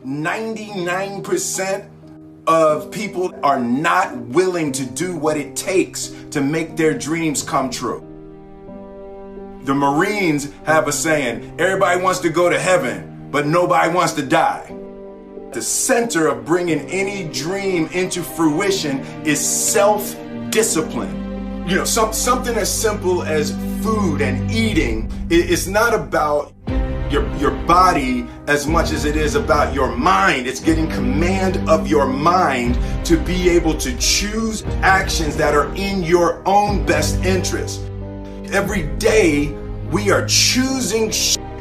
99% of people are not willing to do what it takes to make their dreams come true. The Marines have a saying, everybody wants to go to heaven, but nobody wants to die. The center of bringing any dream into fruition is self-discipline. You know, something as simple as food and eating. It's not about your body as much as it is about your mind. It's getting command of your mind to be able to choose actions that are in your own best interest. Every day we are choosing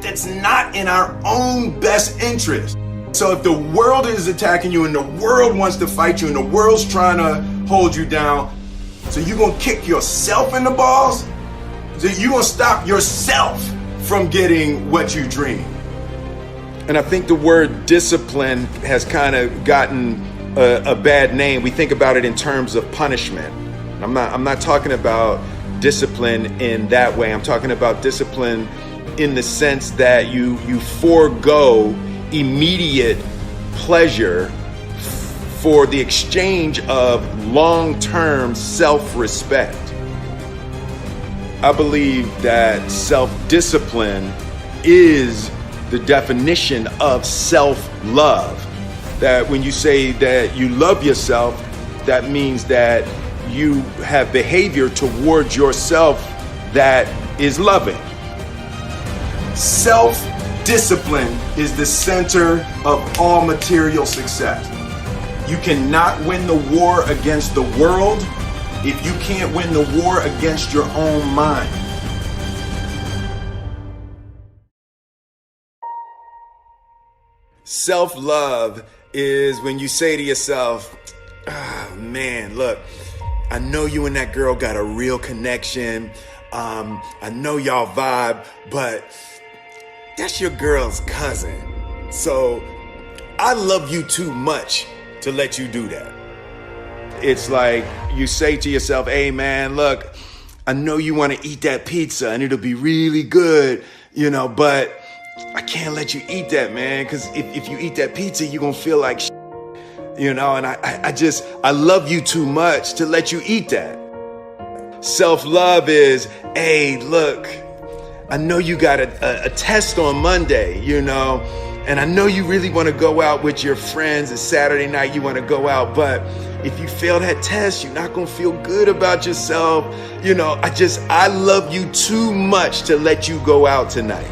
that's not in our own best interest. So if the world is attacking you and the world wants to fight you and the world's trying to hold you down, so you're gonna kick yourself in the balls? So you're gonna stop yourself from getting what you dream. And I think the word discipline has kind of gotten a bad name. We think about it in terms of punishment. I'm not talking about discipline in that way. I'm talking about discipline in the sense that you forego immediate pleasure for the exchange of long-term self-respect. I believe that self-discipline is the definition of self-love. That when you say that you love yourself, that means that you have behavior towards yourself that is loving. Self-discipline is the center of all material success. You cannot win the war against the world if you can't win the war against your own mind. Self-love is when you say to yourself, oh man, look, I know you and that girl got a real connection. I know y'all vibe, but that's your girl's cousin. So I love you too much to let you do that. It's like you say to yourself, hey man, look, I know you want to eat that pizza and it'll be really good, but I can't let you eat that, man, because if you eat that pizza, you're going to feel like shit, and I love you too much to let you eat that. Self-love is, hey, look, I know you got a test on Monday, and I know you really want to go out with your friends. It's Saturday night, you want to go out, but if you fail that test, you're not going to feel good about yourself. I love you too much to let you go out tonight.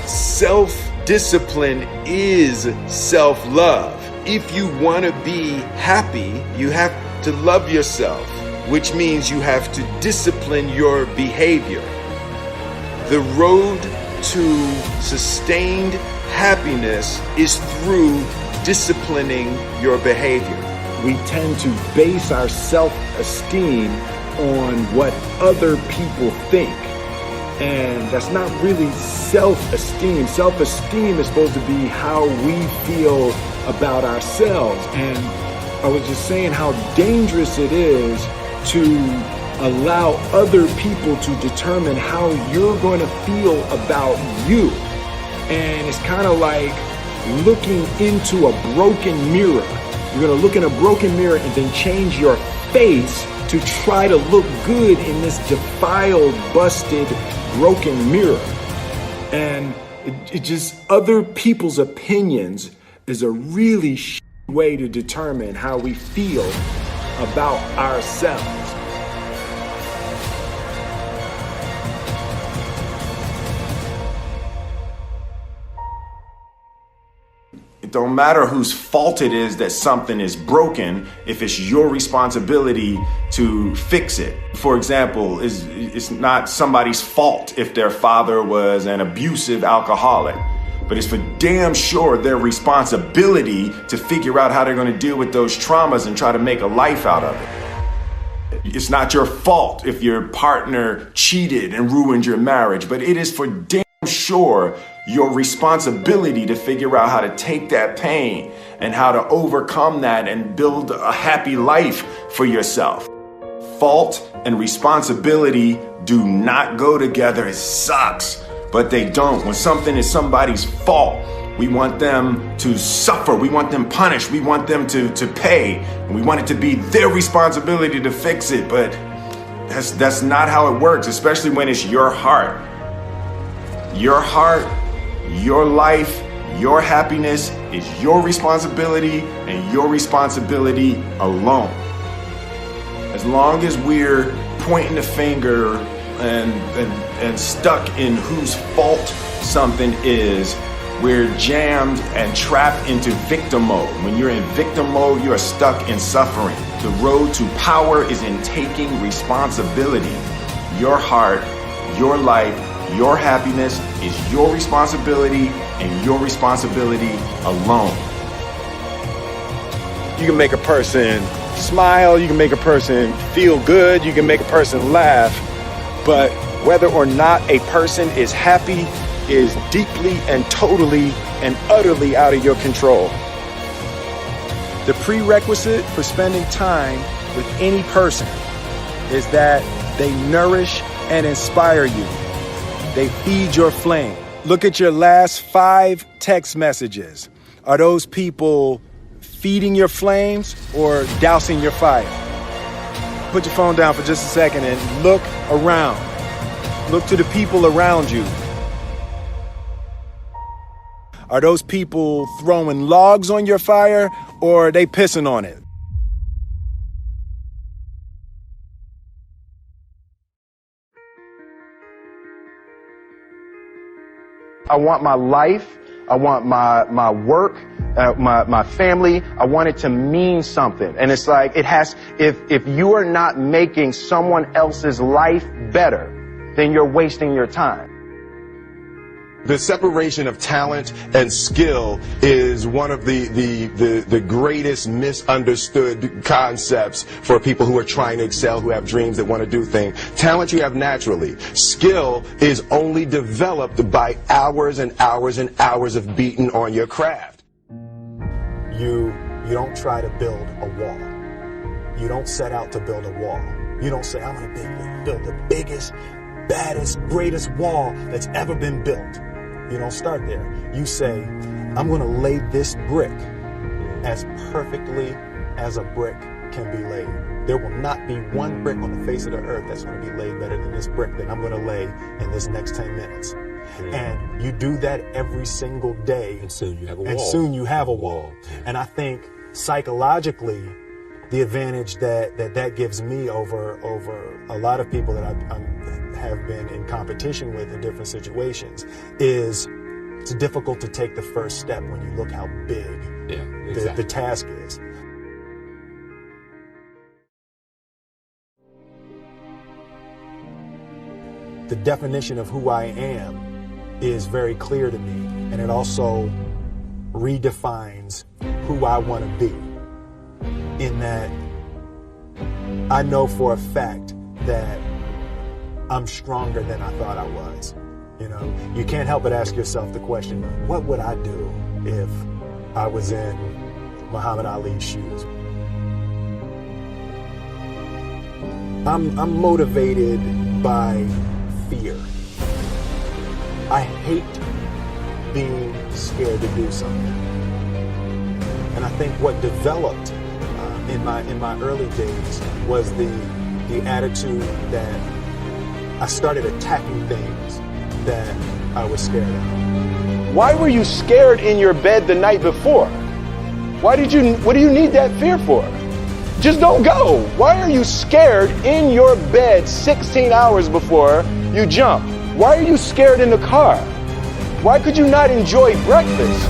Self-discipline is self-love. If you want to be happy, you have to love yourself, which means you have to discipline your behavior. The road to sustained happiness is through disciplining your behavior. We tend to base our self-esteem on what other people think. And that's not really self-esteem. Self-esteem is supposed to be how we feel about ourselves. And I was just saying how dangerous it is to allow other people to determine how you're going to feel about you. And it's kind of like looking into a broken mirror. You're going to look in a broken mirror and then change your face to try to look good in this defiled, busted, broken mirror. And it just, other people's opinions is a really way to determine how we feel about ourselves. It don't matter whose fault it is that something is broken if it's your responsibility to fix it. For example, it's not somebody's fault if their father was an abusive alcoholic, but it's for damn sure their responsibility to figure out how they're going to deal with those traumas and try to make a life out of it. It's not your fault if your partner cheated and ruined your marriage, but it is for damn sure your responsibility to figure out how to take that pain and how to overcome that and build a happy life for yourself. Fault and responsibility do not go together. It sucks, but they don't. When something is somebody's fault, We want them to suffer. We want them punished. We want them to pay. And we want it to be their responsibility to fix it. But that's not how it works, especially when it's your heart. Your heart, your life, your happiness is your responsibility and your responsibility alone. As long as we're pointing the finger and stuck in whose fault something is, we're jammed and trapped into victim mode. When you're in victim mode, you are stuck in suffering. The road to power is in taking responsibility. Your heart, your life, your happiness is your responsibility and your responsibility alone. You can make a person smile, you can make a person feel good, you can make a person laugh, but whether or not a person is happy is deeply and totally and utterly out of your control. The prerequisite for spending time with any person is that they nourish and inspire you. They feed your flame. Look at your last 5 text messages. Are those people feeding your flames or dousing your fire? Put your phone down for just a second and look around. Look to the people around you. Are those people throwing logs on your fire or are they pissing on it? I want my life, I want my work, my family, I want it to mean something. And it's like, if you are not making someone else's life better, then you're wasting your time. The separation of talent and skill is one of the greatest misunderstood concepts for people who are trying to excel, who have dreams, that want to do things. Talent you have naturally. Skill is only developed by hours and hours and hours of beating on your craft. You don't try to build a wall. You don't set out to build a wall. You don't say, I'm going to build the biggest, baddest, greatest wall that's ever been built. You don't start there. You say, I'm going to lay this brick as perfectly as a brick can be laid. There will not be one brick on the face of the earth that's going to be laid better than this brick that I'm going to lay in this next 10 minutes. And you do that every single day. And soon you have a wall. And soon you have a wall. And I think psychologically, the advantage that gives me over a lot of people that I have been in competition with in different situations is it's difficult to take the first step when you look how big the task is. The definition of who I am is very clear to me, and it also redefines who I want to be, in that I know for a fact that I'm stronger than I thought I was. You know, you can't help but ask yourself the question, what would I do if I was in Muhammad Ali's shoes? I'm motivated by fear. I hate being scared to do something. And I think what developed in my early days was the attitude that I started attacking things that I was scared of. Why were you scared in your bed the night before? What do you need that fear for? Just don't go. Why are you scared in your bed 16 hours before you jump? Why are you scared in the car? Why could you not enjoy breakfast?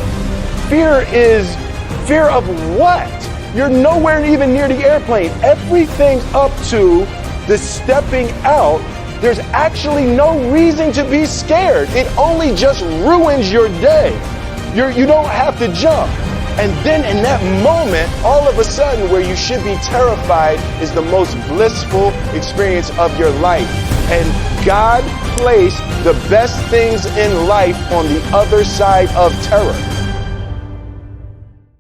Fear of what? You're nowhere even near the airplane. Everything up to the stepping out, there's actually no reason to be scared. It only just ruins your day. You don't have to jump. And then in that moment, all of a sudden, where you should be terrified is the most blissful experience of your life. And God placed the best things in life on the other side of terror.